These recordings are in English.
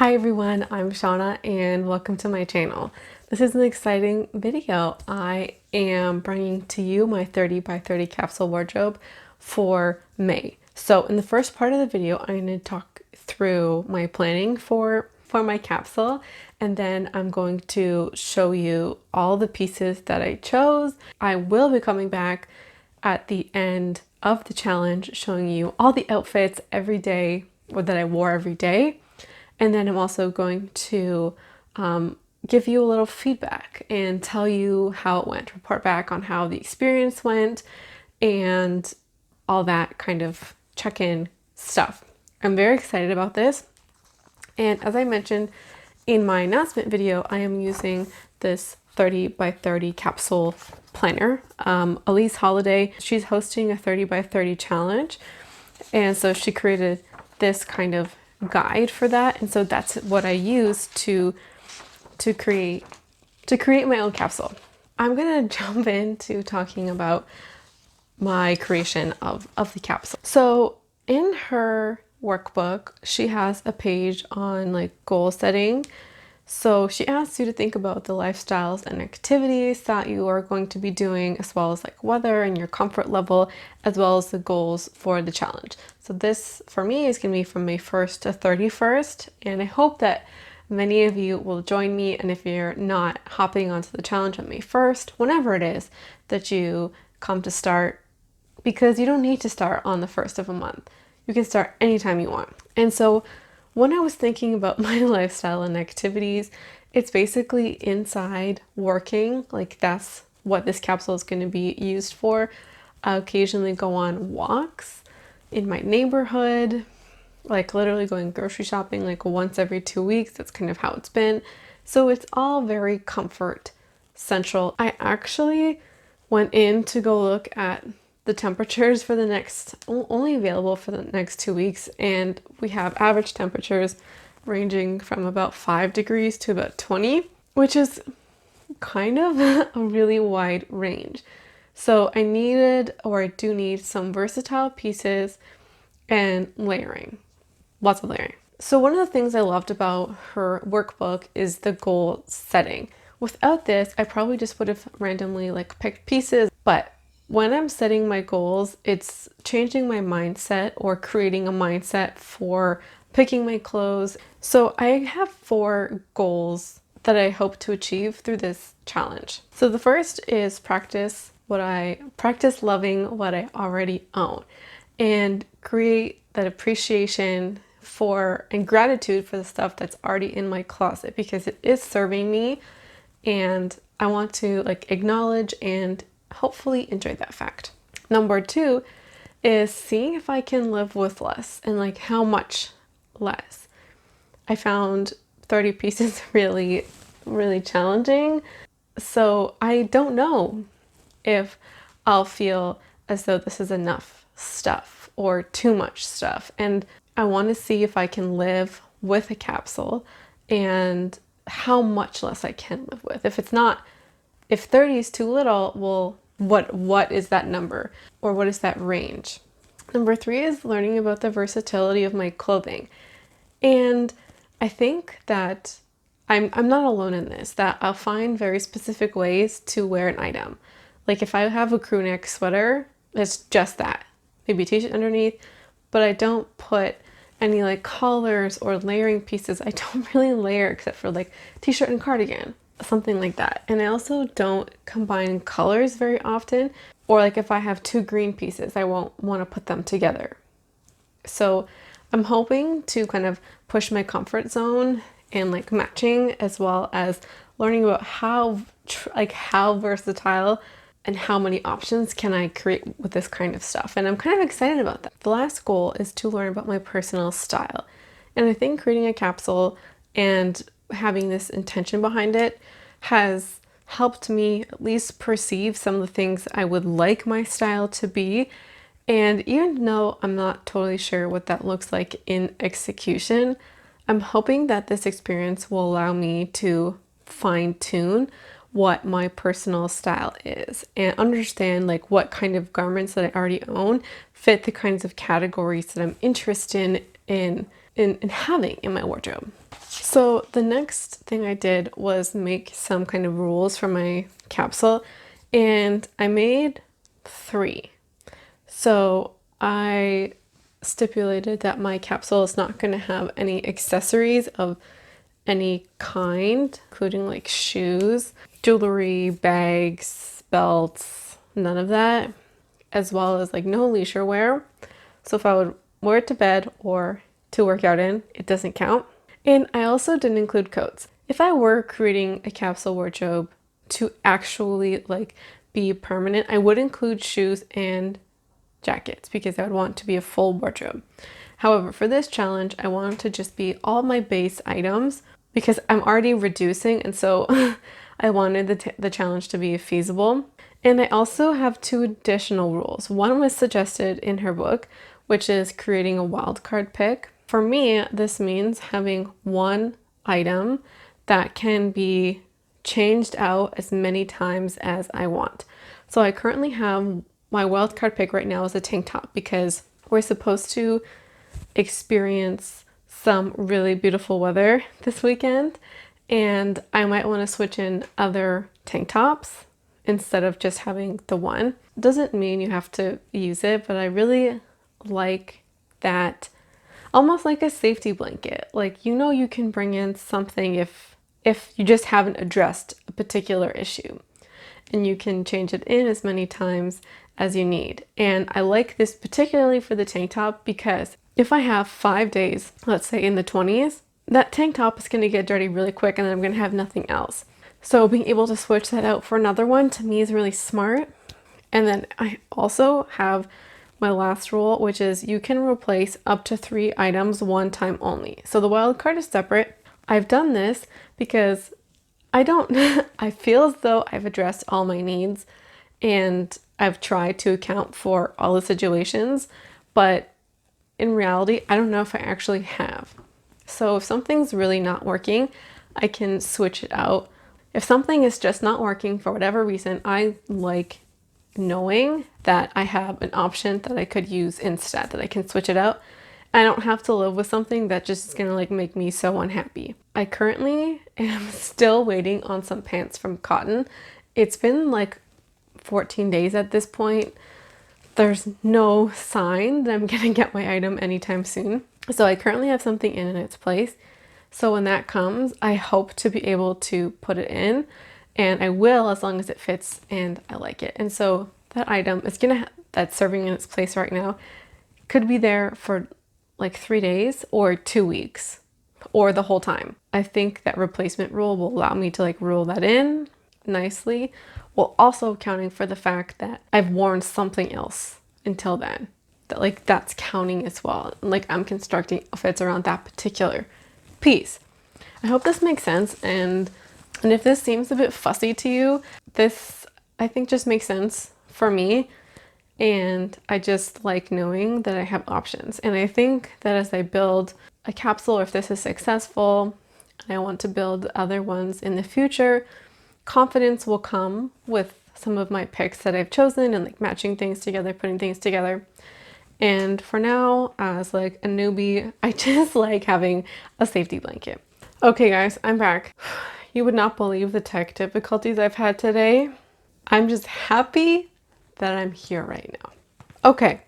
Hi everyone, I'm Shauna and welcome to my channel. This is an exciting video. I am bringing to you my 30 by 30 capsule wardrobe for May. So in the first part of the video, I'm going to talk through my planning for my capsule, and then I'm going to show you all the pieces that I chose. I will be coming back at the end of the challenge showing you all the outfits every day, or that I wore every day. And then I'm also going to give you a little feedback and tell you how it went, report back on how the experience went, and all that kind of check-in stuff. I'm very excited about this. And as I mentioned in my announcement video, I am using this 30 by 30 capsule planner. Elise Holiday, she's hosting a 30 by 30 challenge. And so she created this kind of guide for that, and so that's what I use to create my own capsule. I'm gonna jump into talking about my creation of the capsule. So in her workbook, she has a page on like goal setting. So she asks you to think about the lifestyles and activities that you are going to be doing, as well as like weather and your comfort level, as well as the goals for the challenge. So this for me is going to be from May 1st to 31st. And I hope that many of you will join me. And if you're not hopping onto the challenge on May 1st, whenever it is that you come to start, because you don't need to start on the 1st of a month. You can start anytime you want. And so when I was thinking about my lifestyle and activities, it's basically inside working. Like that's what this capsule is going to be used for. I occasionally go on walks in my neighborhood, like literally going grocery shopping like once every 2 weeks. That's kind of how it's been. So it's all very comfort central. I actually went in to go look at the temperatures for the next, only available for the next 2 weeks, and we have average temperatures ranging from about 5 degrees to about 20, which is kind of a really wide range. So I do need some versatile pieces and layering, lots of layering. So one of the things I loved about her workbook is the goal setting. Without this, I probably just would have randomly like picked pieces, but when I'm setting my goals, it's changing my mindset or creating a mindset for picking my clothes. So I have 4 goals that I hope to achieve through this challenge. So the first is practice loving what I already own, and create that appreciation for and gratitude for the stuff that's already in my closet, because it is serving me, and I want to like acknowledge and hopefully enjoy that fact. Number 2 is seeing if I can live with less, and like how much less. I found 30 pieces really, really challenging. So I don't know if I'll feel as though this is enough stuff or too much stuff. And I want to see if I can live with a capsule and how much less I can live with. If 30 is too little, well, what is that number, or what is that range? Number 3 is learning about the versatility of my clothing. And I think that I'm not alone in this, that I'll find very specific ways to wear an item. Like if I have a crew neck sweater, it's just that. Maybe a t-shirt underneath, but I don't put any like collars or layering pieces. I don't really layer except for like t-shirt and cardigan, something like that. And I also don't combine colors very often, or like if I have 2 green pieces, I won't want to put them together. So I'm hoping to kind of push my comfort zone and like matching, as well as learning about how versatile and how many options can I create with this kind of stuff. And I'm kind of excited about that. The last goal is to learn about my personal style. And I think creating a capsule and having this intention behind it has helped me at least perceive some of the things I would like my style to be. And even though I'm not totally sure what that looks like in execution, I'm hoping that this experience will allow me to fine-tune what my personal style is and understand like what kind of garments that I already own fit the kinds of categories that I'm interested in in having in my wardrobe. So the next thing I did was make some kind of rules for my capsule, and I made 3. So I stipulated that my capsule is not going to have any accessories of any kind, including like shoes, jewelry, bags, belts, none of that, as well as like no leisure wear. So if I would wear it to bed or to work out in, it doesn't count. And I also didn't include coats. If I were creating a capsule wardrobe to actually like be permanent, I would include shoes and jackets because I would want to be a full wardrobe. However, for this challenge, I wanted to just be all my base items because I'm already reducing, and so I wanted the challenge to be feasible. And I also have 2 additional rules. One was suggested in her book, which is creating a wildcard pick. For me, this means having one item that can be changed out as many times as I want. So I currently have my wildcard pick right now is a tank top because we're supposed to experience some really beautiful weather this weekend, and I might want to switch in other tank tops instead of just having the one. Doesn't mean you have to use it, but I really like that, almost like a safety blanket. Like, you know, you can bring in something if you just haven't addressed a particular issue, and you can change it in as many times as you need. And I like this particularly for the tank top because if I have 5 days, let's say in the 20s, that tank top is going to get dirty really quick and then I'm going to have nothing else. So being able to switch that out for another one to me is really smart. And then I also have my last rule, which is you can replace up to 3 items one time only. So the wild card is separate. I've done this because I feel as though I've addressed all my needs and I've tried to account for all the situations, but in reality, I don't know if I actually have. So if something's really not working, I can switch it out. If something is just not working for whatever reason, I like knowing that I have an option that I could use instead, that I can switch it out. I don't have to live with something that just is gonna like make me so unhappy. I currently am still waiting on some pants from Cotton. It's been like 14 days at this point. There's no sign that I'm gonna get my item anytime soon. So I currently have something in its place. So when that comes, I hope to be able to put it in, and I will as long as it fits and I like it. And so that item is that's serving in its place right now could be there for like 3 days or 2 weeks or the whole time. I think that replacement rule will allow me to like rule that in nicely, while also accounting for the fact that I've worn something else until then. That like that's counting as well. Like I'm constructing outfits around that particular piece. I hope this makes sense, and if this seems a bit fussy to you, this I think just makes sense for me, and I just like knowing that I have options. And I think that as I build a capsule, or if this is successful and I want to build other ones in the future, confidence will come with some of my picks that I've chosen and like matching things together, putting things together. And for now, as like a newbie, I just like having a safety blanket. Okay guys, I'm back. You would not believe the tech difficulties I've had today. I'm just happy that I'm here right now. Okay,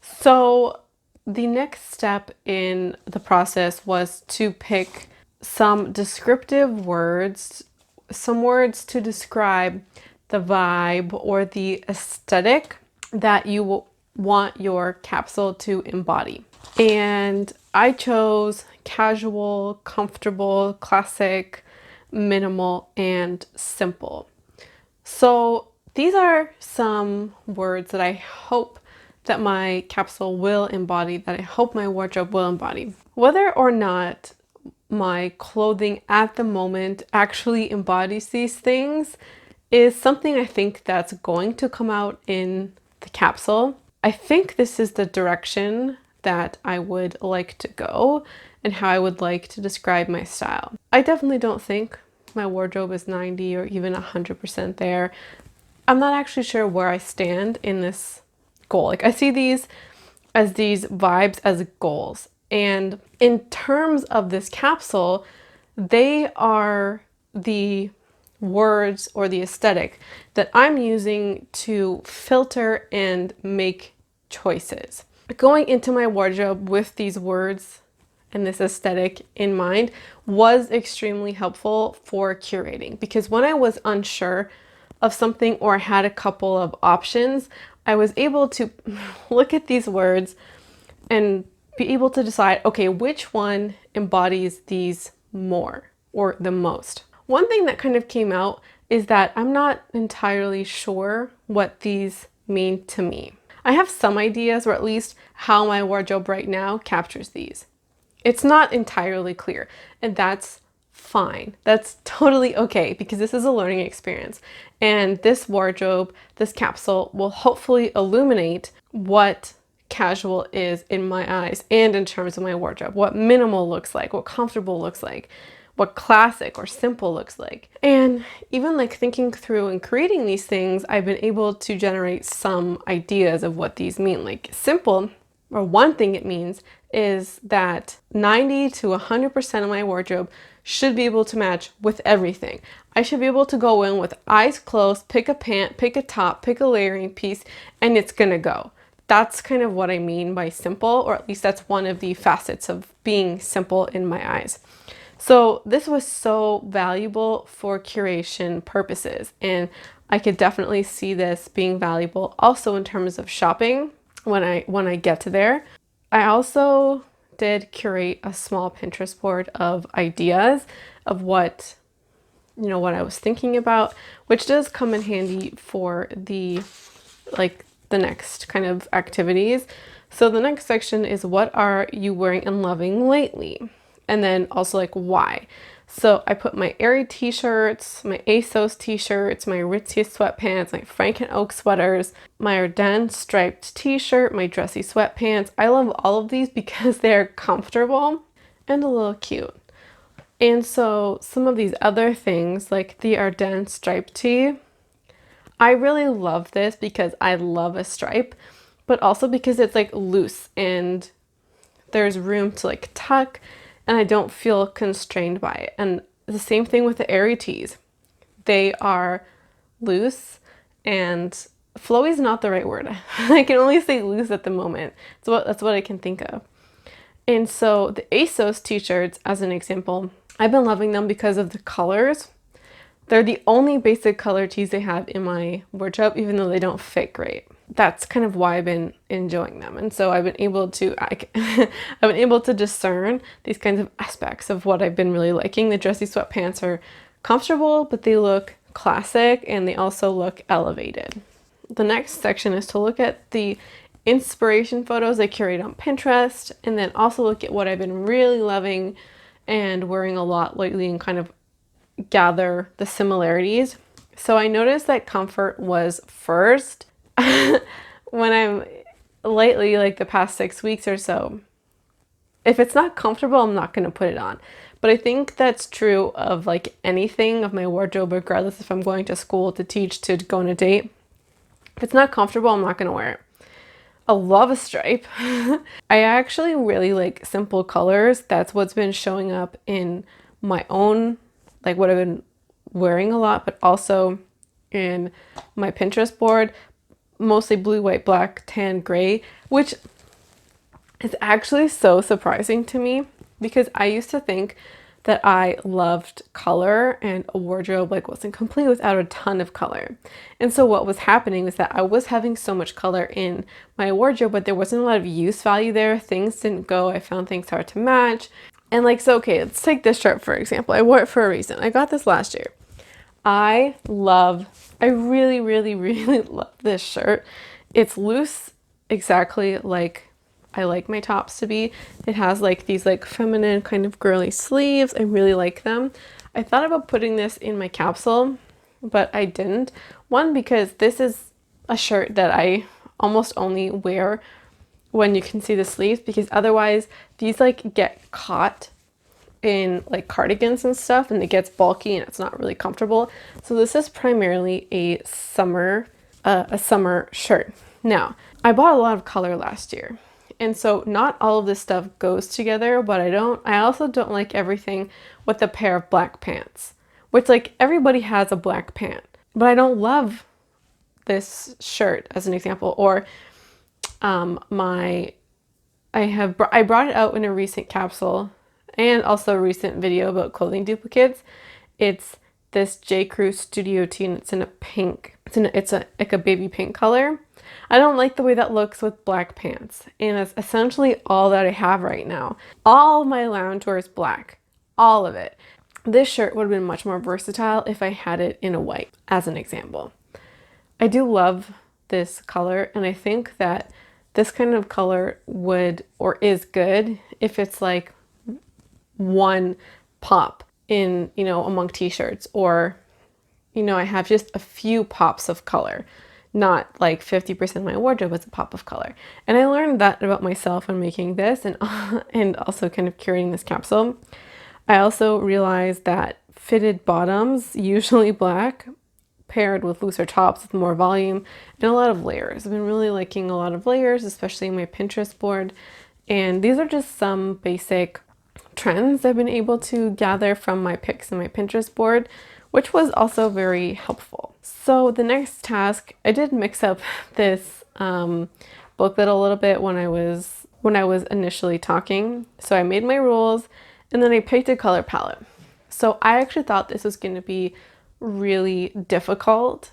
so the next step in the process was to pick some descriptive words, some words to describe the vibe or the aesthetic that you will want your capsule to embody. And I chose casual, comfortable, classic, minimal, and simple. So these are some words that I hope that my capsule will embody, that I hope my wardrobe will embody. Whether or not my clothing at the moment actually embodies these things is something I think that's going to come out in the capsule. I think this is the direction that I would like to go and how I would like to describe my style. I definitely don't think my wardrobe is 90 or even 100% there. I'm not actually sure where I stand in this goal. Like I see these vibes as goals. And in terms of this capsule, they are the words or the aesthetic that I'm using to filter and make choices. Going into my wardrobe with these words and this aesthetic in mind was extremely helpful for curating, because when I was unsure of something or had a couple of options, I was able to look at these words and be able to decide, okay, which one embodies these more or the most. One thing that kind of came out is that I'm not entirely sure what these mean to me. I have some ideas, or at least how my wardrobe right now captures these. It's not entirely clear, and that's fine. That's totally okay, because this is a learning experience. And this wardrobe, this capsule, will hopefully illuminate what casual is in my eyes and in terms of my wardrobe, what minimal looks like, what comfortable looks like, what classic or simple looks like. And even like thinking through and creating these things, I've been able to generate some ideas of what these mean. Like simple, or one thing it means is that 90 to 100% of my wardrobe should be able to match with everything. I should be able to go in with eyes closed, pick a pant, pick a top, pick a layering piece, and it's gonna go. That's kind of what I mean by simple, or at least that's one of the facets of being simple in my eyes. So this was so valuable for curation purposes, and I could definitely see this being valuable also in terms of shopping when I get to there. I also did curate a small Pinterest board of ideas of what I was thinking about, which does come in handy for the next kind of activities. So the next section is, what are you wearing and loving lately? And then also like why. So I put my Aerie t-shirts, my ASOS t-shirts, my Aritzia sweatpants, my Frank and Oak sweaters, my Ardennes striped t-shirt, my dressy sweatpants. I love all of these because they're comfortable and a little cute. And so some of these other things, like the Ardennes striped tee, I really love this because I love a stripe, but also because it's like loose and there's room to like tuck, and I don't feel constrained by it. And the same thing with the Aerie tees. They are loose, and flowy is not the right word. I can only say loose at the moment. That's what I can think of. And so the ASOS t-shirts, as an example, I've been loving them because of the colors. They're the only basic color tees they have in my wardrobe, even though they don't fit great. That's kind of why I've been enjoying them. And so I've been able to discern these kinds of aspects of what I've been really liking. The dressy sweatpants are comfortable, but they look classic and they also look elevated. The next section is to look at the inspiration photos I curate on Pinterest, and then also look at what I've been really loving and wearing a lot lately and kind of gather the similarities. So I noticed that comfort was first. When I'm lately, like the past 6 weeks or so, if it's not comfortable, I'm not going to put it on. But I think that's true of like anything of my wardrobe, regardless if I'm going to school, to teach, to go on a date. If it's not comfortable, I'm not going to wear it. I love a stripe. I actually really like simple colors. That's what's been showing up in my own, like what I've been wearing a lot, but also in my Pinterest board, mostly blue, white, black, tan, gray, which is actually so surprising to me because I used to think that I loved color and a wardrobe like wasn't complete without a ton of color. And so what was happening was that I was having so much color in my wardrobe, but there wasn't a lot of use value there. Things didn't go. I found things hard to match. And like, so, okay, let's take this shirt, for example. I wore it for a reason. I got this last year. I really, really, really love this shirt. It's loose, exactly like I like my tops to be. It has like these like feminine kind of girly sleeves. I really like them. I thought about putting this in my capsule, but I didn't. One, because this is a shirt that I almost only wear when you can see the sleeves, because otherwise these like get caught in like cardigans and stuff and it gets bulky and it's not really comfortable. So this is primarily a summer shirt. Now, I bought a lot of color last year And so not all of this stuff goes together, but I also don't like everything with a pair of black pants, which like everybody has a black pant, but I don't love this shirt as an example. Or I brought it out in a recent capsule and also a recent video about clothing duplicates. It's this J. Crew Studio Tee, and it's in a pink. It's like a baby pink color. I don't like the way that looks with black pants, and that's essentially all that I have right now. All of my loungewear is black, all of it. This shirt would have been much more versatile if I had it in a white, as an example. I do love this color, and I think that this kind of color would or is good if it's like one pop in, among t-shirts, or, I have just a few pops of color, not like 50% of my wardrobe is a pop of color. And I learned that about myself when making this and also kind of curating this capsule. I also realized that fitted bottoms, usually black, paired with looser tops with more volume and a lot of layers. I've been really liking a lot of layers, especially in my Pinterest board. And these are just some basic trends I've been able to gather from my pics in my Pinterest board, which was also very helpful. So the next task, I did mix up this booklet a little bit when I was initially talking. So I made my rules and then I picked a color palette. So I actually thought this was going to be really difficult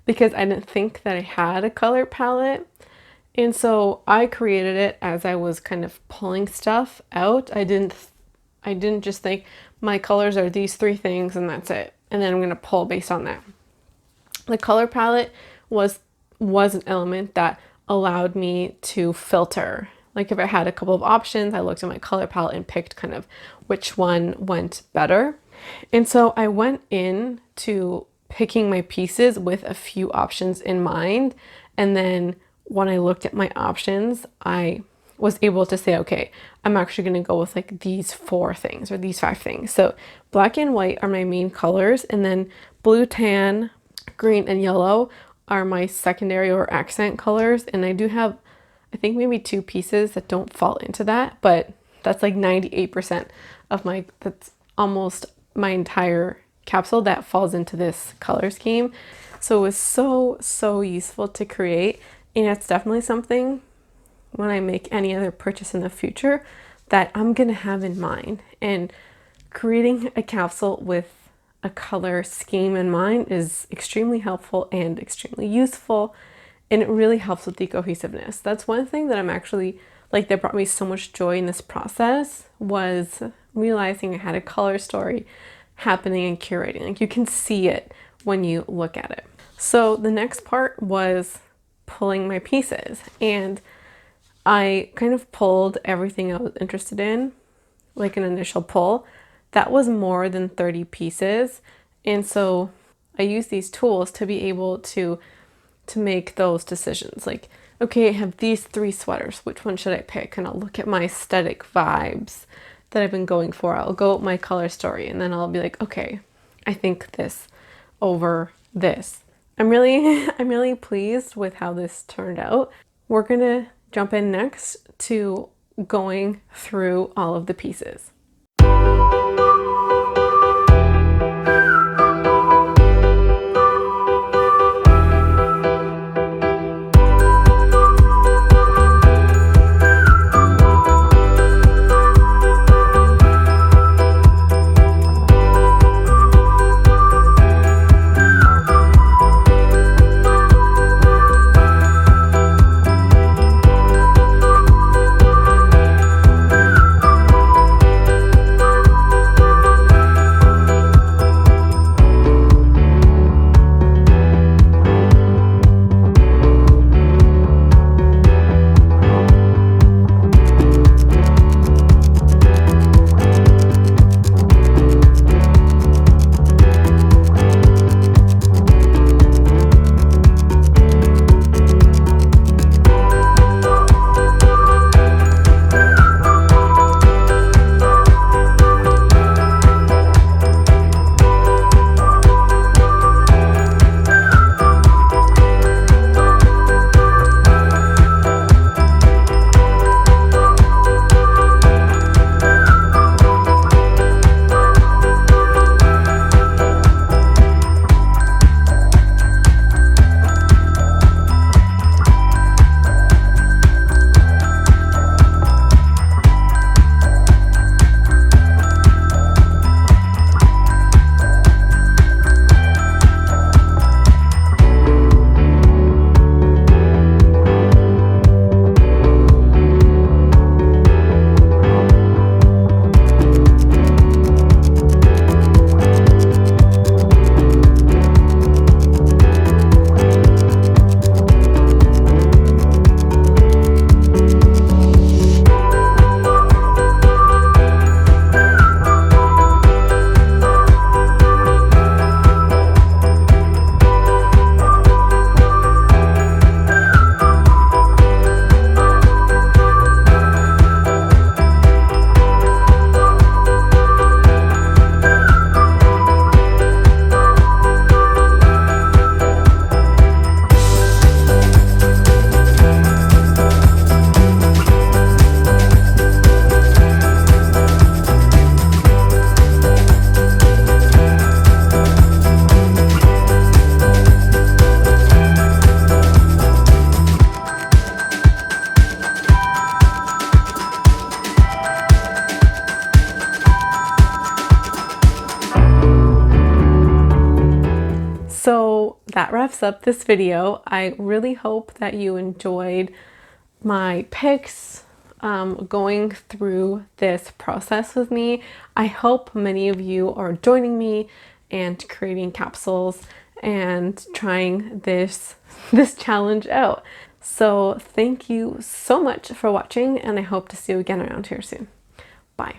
because I didn't think that I had a color palette. And so I created it as I was kind of pulling stuff out. I didn't just think my colors are these 3 things and that's it, and then I'm going to pull based on that. The color palette was an element that allowed me to filter. Like if I had a couple of options, I looked at my color palette and picked kind of which one went better. And so I went in to picking my pieces with a few options in mind, and then when I looked at my options, I was able to say, okay, I'm actually going to go with like these 4 things or these 5 things. So black and white are my main colors, and then blue, tan, green, and yellow are my secondary or accent colors. And I do have, I think maybe 2 pieces that don't fall into that, but that's like 98% of that's almost my entire capsule that falls into this color scheme. So it was so useful to create. And it's definitely something when I make any other purchase in the future that I'm going to have in mind. And creating a capsule with a color scheme in mind is extremely helpful and extremely useful. And it really helps with the cohesiveness. That's one thing that I'm actually that brought me so much joy in this process, was realizing I had a color story happening and curating. Like you can see it when you look at it. So the next part was pulling my pieces, and I kind of pulled everything I was interested in, like an initial pull. That was more than 30 pieces, and so I used these tools to be able to make those decisions. Like, okay, I have these 3 sweaters, which one should I pick? And I'll look at my aesthetic vibes that I've been going for. I'll go with my color story, and then I'll be like, okay, I think this over this. I'm really pleased with how this turned out. We're gonna jump in next to going through all of the pieces. So that wraps up this video. I really hope that you enjoyed my picks, going through this process with me. I hope many of you are joining me and creating capsules and trying this challenge out. So thank you so much for watching, and I hope to see you again around here soon. Bye.